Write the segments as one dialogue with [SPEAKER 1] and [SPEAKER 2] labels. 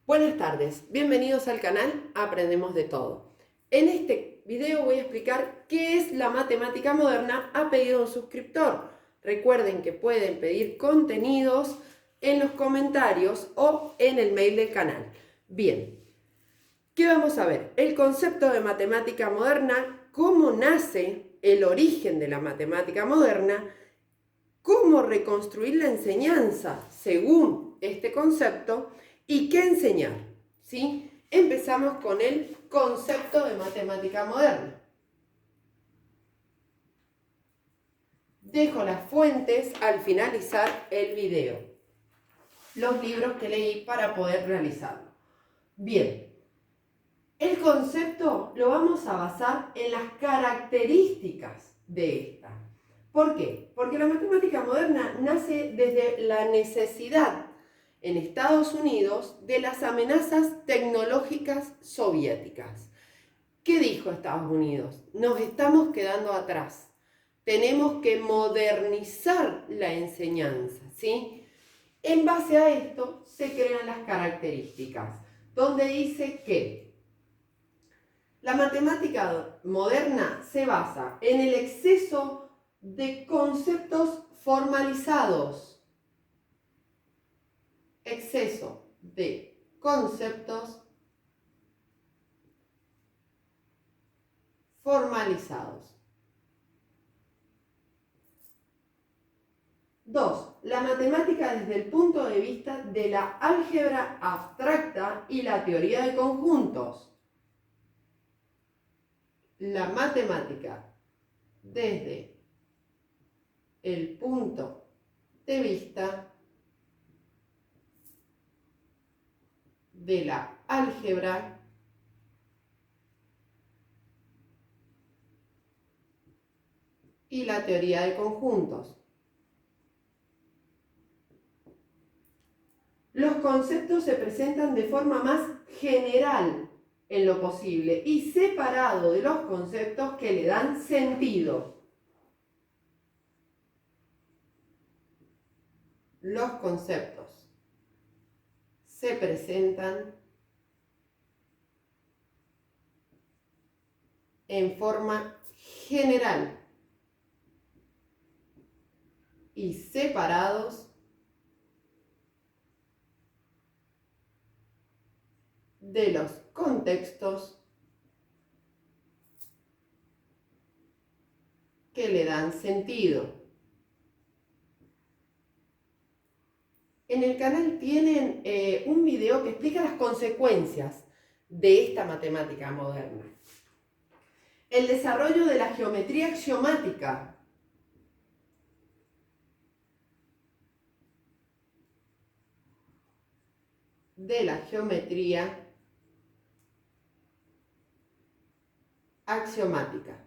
[SPEAKER 1] Buenas tardes, bienvenidos al canal Aprendemos de Todo. En este video voy a explicar qué es la matemática moderna a pedido de un suscriptor. Recuerden que pueden pedir contenidos en los comentarios o en el mail del canal. Bien, ¿qué vamos a ver? El concepto de matemática moderna, cómo nace el origen de la matemática moderna, cómo reconstruir la enseñanza según este concepto y qué enseñar, ¿sí? Empezamos con el concepto de matemática moderna. Dejo las fuentes al finalizar el video, los libros que leí para poder realizarlo. Bien, el concepto lo vamos a basar en las características de esta. ¿Por qué? Porque la matemática moderna nace desde la necesidad en Estados Unidos de las amenazas tecnológicas soviéticas. ¿Qué dijo Estados Unidos? Nos estamos quedando atrás. Tenemos que modernizar la enseñanza, ¿sí? En base a esto se crean las características, donde dice que la matemática moderna se basa en el exceso de conceptos formalizados. Exceso de conceptos formalizados. 2. La matemática desde el punto de vista de la álgebra abstracta y la teoría de conjuntos. La matemática desde el punto de vista de la álgebra y la teoría de conjuntos. Los conceptos se presentan de forma más general en lo posible y separado de los conceptos que le dan sentido. Los conceptos se presentan en forma general y separados de los contextos que le dan sentido. En el canal tienen un video que explica las consecuencias de esta matemática moderna. El desarrollo de la geometría axiomática. De la geometría axiomática.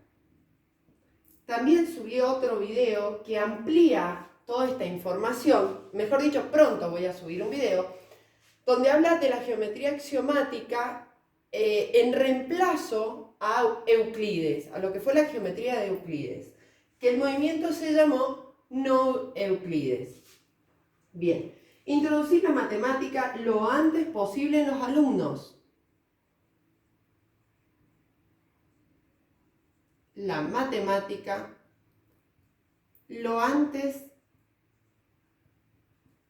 [SPEAKER 1] También subí otro video que amplía toda esta información, mejor dicho, pronto voy a subir un video, donde habla de la geometría axiomática en reemplazo a Euclides, a lo que fue la geometría de Euclides, que el movimiento se llamó no Euclides. Bien, introducir la matemática lo antes posible en los alumnos. La matemática lo antes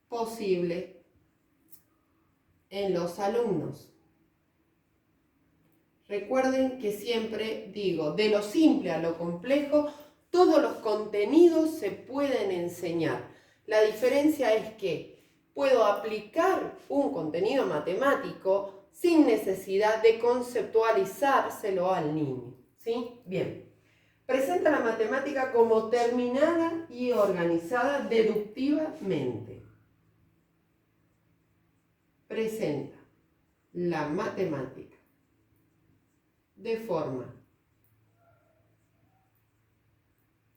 [SPEAKER 1] posible en los alumnos. Recuerden que siempre digo, de lo simple a lo complejo, todos los contenidos se pueden enseñar. La diferencia es que puedo aplicar un contenido matemático sin necesidad de conceptualizárselo al niño, ¿sí? Bien. Presenta la matemática como terminada y organizada deductivamente. Presenta la matemática de forma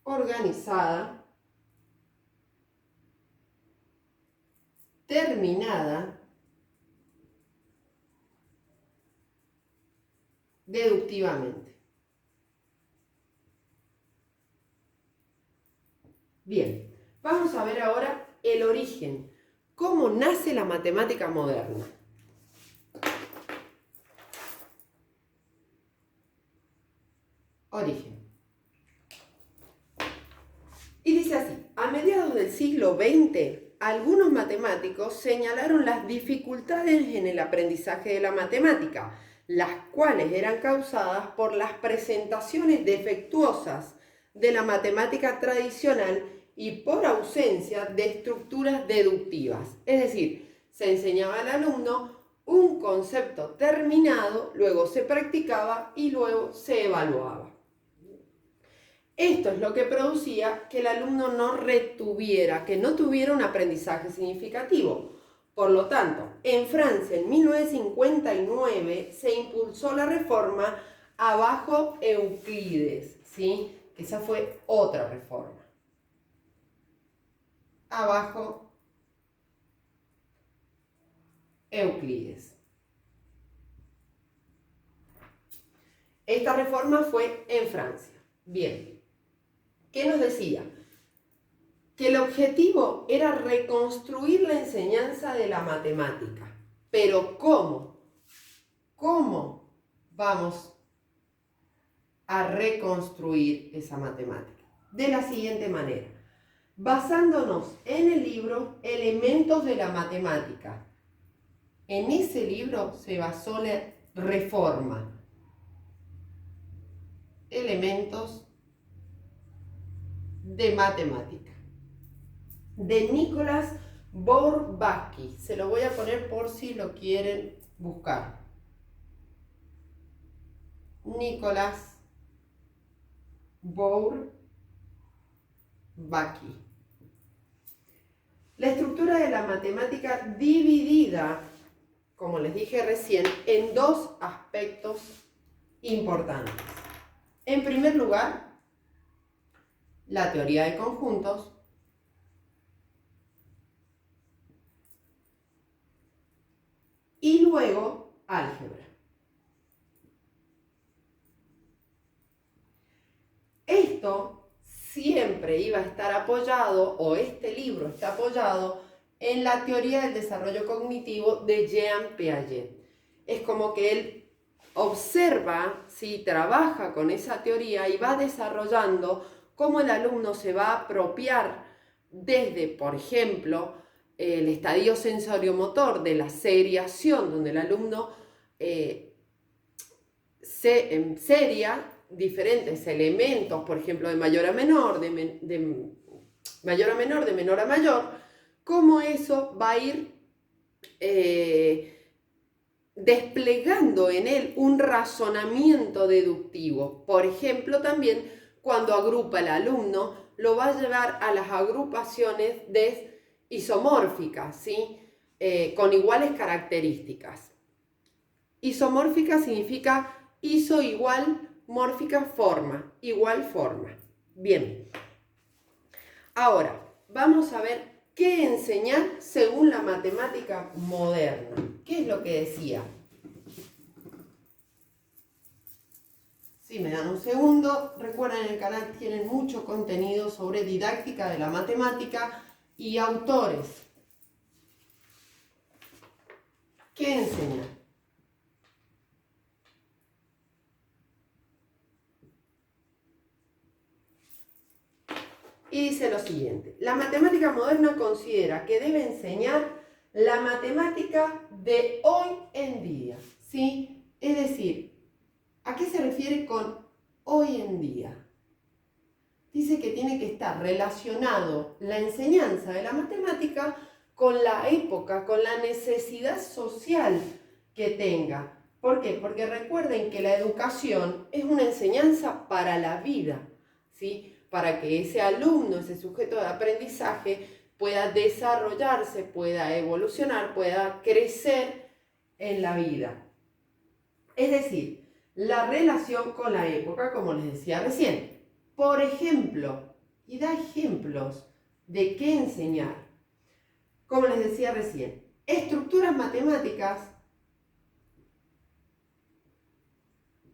[SPEAKER 1] organizada, terminada, deductivamente. Bien, vamos a ver ahora el origen, cómo nace la matemática moderna. Origen. Y dice así: a mediados del siglo XX, algunos matemáticos señalaron las dificultades en el aprendizaje de la matemática, las cuales eran causadas por las presentaciones defectuosas de la matemática tradicional y por ausencia de estructuras deductivas. Es decir, se enseñaba al alumno un concepto terminado, luego se practicaba y luego se evaluaba. Esto es lo que producía que el alumno no retuviera, que no tuviera un aprendizaje significativo. Por lo tanto, en Francia en 1959 se impulsó la reforma abajo Euclides, ¿sí? Esa fue otra reforma. Abajo Euclides. Esta reforma fue en Francia. Bien, ¿qué nos decía? Que el objetivo era reconstruir la enseñanza de la matemática. Pero ¿cómo? ¿Cómo vamos a reconstruir esa matemática? De la siguiente manera: basándonos en el libro Elementos de la Matemática. En ese libro se basó la reforma. Elementos de Matemática, de Nicolas Bourbaki. Se lo voy a poner por si lo quieren buscar. Nicolas Bourbaki. La estructura de la matemática dividida, como les dije recién, en dos aspectos importantes. En primer lugar, la teoría de conjuntos y luego álgebra. Esto siempre iba a estar apoyado, o este libro está apoyado, en la teoría del desarrollo cognitivo de Jean Piaget. Es como que él observa, ¿sí?, trabaja con esa teoría y va desarrollando cómo el alumno se va a apropiar desde, por ejemplo, el estadio sensoriomotor de la seriación, donde el alumno se seria diferentes elementos, por ejemplo, de mayor a menor, de mayor a menor, de menor a mayor, cómo eso va a ir desplegando en él un razonamiento deductivo. Por ejemplo, también cuando agrupa el alumno, lo va a llevar a las agrupaciones isomórficas, ¿sí? Con iguales características. Isomórfica significa iso igual, mórfica forma, igual forma. Bien. Ahora, vamos a ver qué enseñar según la matemática moderna. ¿Qué es lo que decía? Si me dan un segundo, recuerden, en el canal tienen mucho contenido sobre didáctica de la matemática y autores. ¿Qué enseñar? Y dice lo siguiente: la matemática moderna considera que debe enseñar la matemática de hoy en día, ¿sí? Es decir, ¿a qué se refiere con hoy en día? Dice que tiene que estar relacionado la enseñanza de la matemática con la época, con la necesidad social que tenga. ¿Por qué? Porque recuerden que la educación es una enseñanza para la vida, ¿sí? Para que ese alumno, ese sujeto de aprendizaje pueda desarrollarse, pueda evolucionar, pueda crecer en la vida. Es decir, la relación con la época, como les decía recién. Por ejemplo, y da ejemplos de qué enseñar. Como les decía recién, estructuras matemáticas.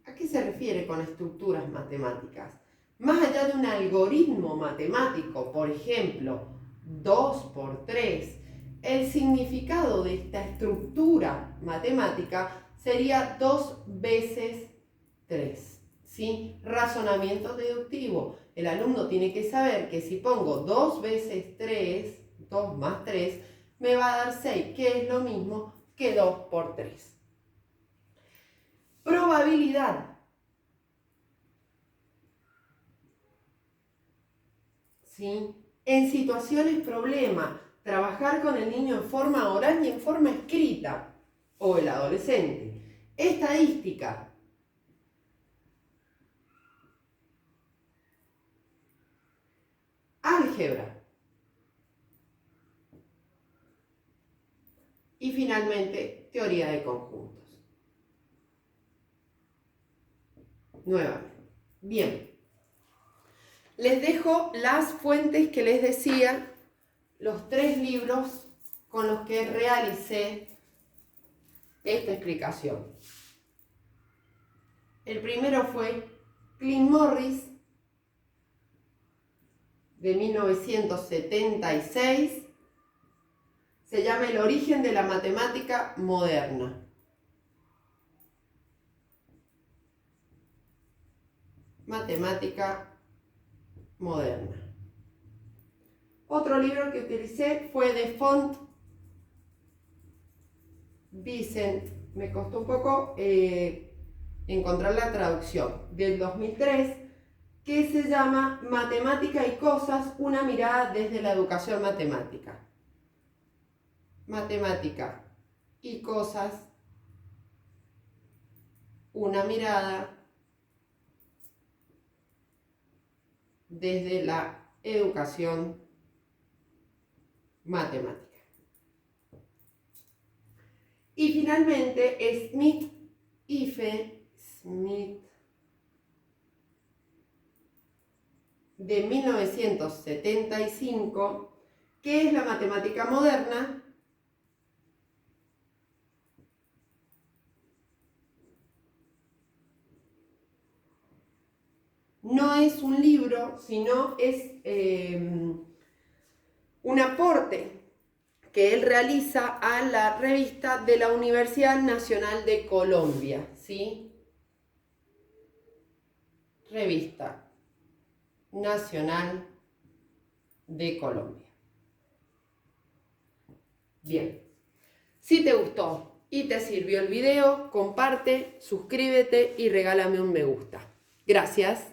[SPEAKER 1] ¿A qué se refiere con estructuras matemáticas? Más allá de un algoritmo matemático, por ejemplo, 2 por 3, el significado de esta estructura matemática sería 2 veces 3, ¿sí? Razonamiento deductivo. El alumno tiene que saber que si pongo 2 veces 3, 2 más 3, me va a dar 6, que es lo mismo que 2 por 3. Probabilidad. ¿Sí? En situaciones problema, trabajar con el niño en forma oral y en forma escrita, o el adolescente. Estadística. Álgebra. Y finalmente, teoría de conjuntos. Nuevamente. Bien. Les dejo las fuentes que les decía, los 3 libros con los que realicé esta explicación. El primero fue Clint Morris, de 1976. Se llama El origen de la matemática moderna. Matemática moderna. Otro libro que utilicé fue de Font Vicent. Me costó un poco encontrar la traducción, del 2003, que se llama Matemática y cosas, una mirada desde la educación matemática. Matemática y cosas, una mirada desde la educación matemática. Y finalmente Smith de 1975, que es la matemática moderna. No es un libro, sino es un aporte que él realiza a la revista de la Universidad Nacional de Colombia, ¿sí? Revista Nacional de Colombia. Bien, si te gustó y te sirvió el video, comparte, suscríbete y regálame un me gusta. Gracias.